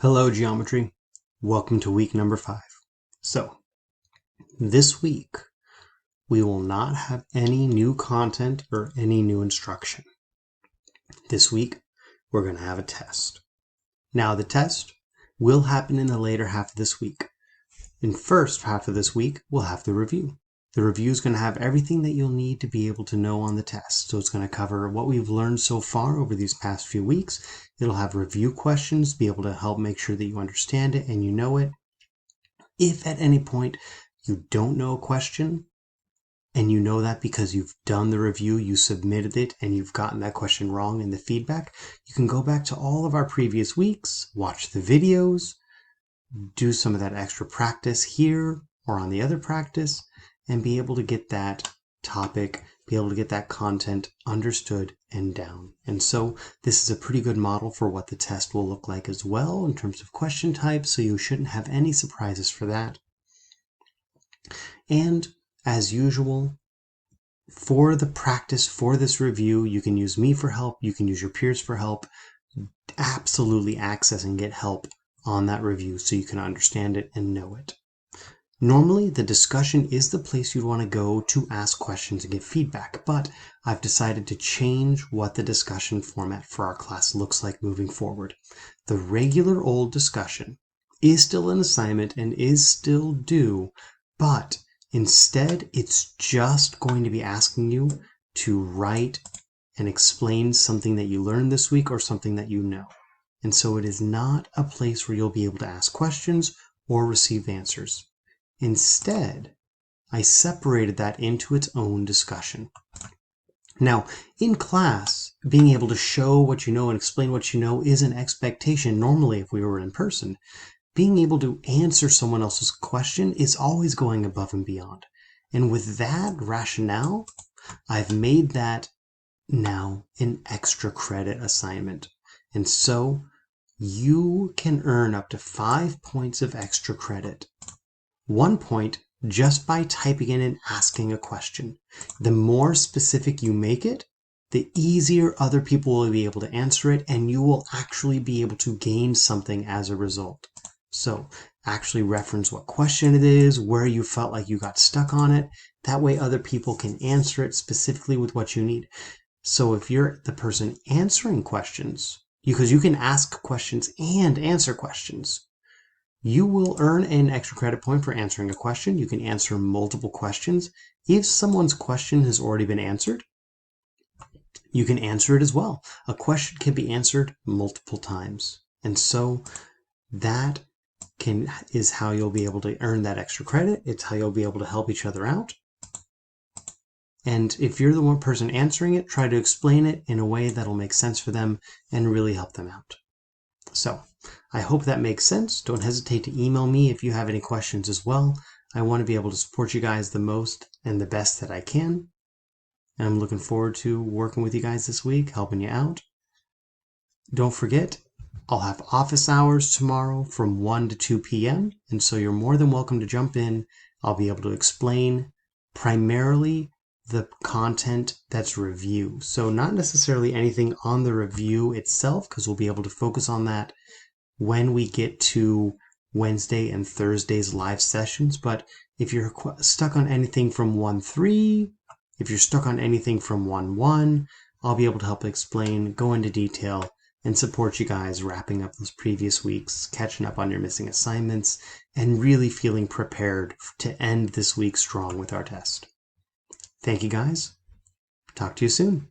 Hello, geometry. Welcome to week number 5. So, this week, we will not have any new content or any new instruction. This week, we're going to have a test. Now, the test will happen in the later half of this week. In the first half of this week, we'll have the review. The review is going to have everything that you'll need to be able to know on the test. So it's going to cover what we've learned so far over these past few weeks. It'll have review questions, be able to help make sure that you understand it and you know it. If at any point you don't know a question, and you know that because you've done the review, you submitted it, and you've gotten that question wrong in the feedback, you can go back to all of our previous weeks, watch the videos, do some of that extra practice here or on the other practice, and be able to get that topic, be able to get that content understood and down. And so this is a pretty good model for what the test will look like as well in terms of question types, so you shouldn't have any surprises for that. And as usual, for the practice for this review, you can use me for help, you can use your peers for help. Absolutely access and get help on that review so you can understand it and know it. Normally, the discussion is the place you'd want to go to ask questions and get feedback, but I've decided to change what the discussion format for our class looks like moving forward. The regular old discussion is still an assignment and is still due, but instead, it's just going to be asking you to write and explain something that you learned this week or something that you know. And so it is not a place where you'll be able to ask questions or receive answers. Instead, I separated that into its own discussion. Now, in class, being able to show what you know and explain what you know is an expectation normally if we were in person. Being able to answer someone else's question is always going above and beyond. And with that rationale, I've made that now an extra credit assignment. And so you can earn up to 5 points of extra credit. 1 point just by typing in and asking a question. The more specific you make it, the easier other people will be able to answer it, and you will actually be able to gain something as a result. So actually reference what question it is, where you felt like you got stuck on it. That way other people can answer it specifically with what you need. So if you're the person answering questions, because you can ask questions and answer questions, you will earn an extra credit point for answering a question. You can answer multiple questions. If someone's question has already been answered, you can answer it as well. A question can be answered multiple times. And so that is how you'll be able to earn that extra credit. It's how you'll be able to help each other out. And if you're the one person answering it, try to explain it in a way that'll make sense for them and really help them out. So I hope that makes sense. Don't hesitate to email me if you have any questions as well. I want to be able to support you guys the most and the best that I can. And I'm looking forward to working with you guys this week, helping you out. Don't forget, I'll have office hours tomorrow from 1 to 2 p.m. And so you're more than welcome to jump in. I'll be able to explain primarily the content that's review. So not necessarily anything on the review itself, because we'll be able to focus on that when we get to Wednesday and Thursday's live sessions. But if you're stuck on anything from 1.3, if you're stuck on anything from 1.1, I'll be able to help explain, go into detail, and support you guys wrapping up those previous weeks, catching up on your missing assignments, and really feeling prepared to end this week strong with our test. Thank you guys. Talk to you soon.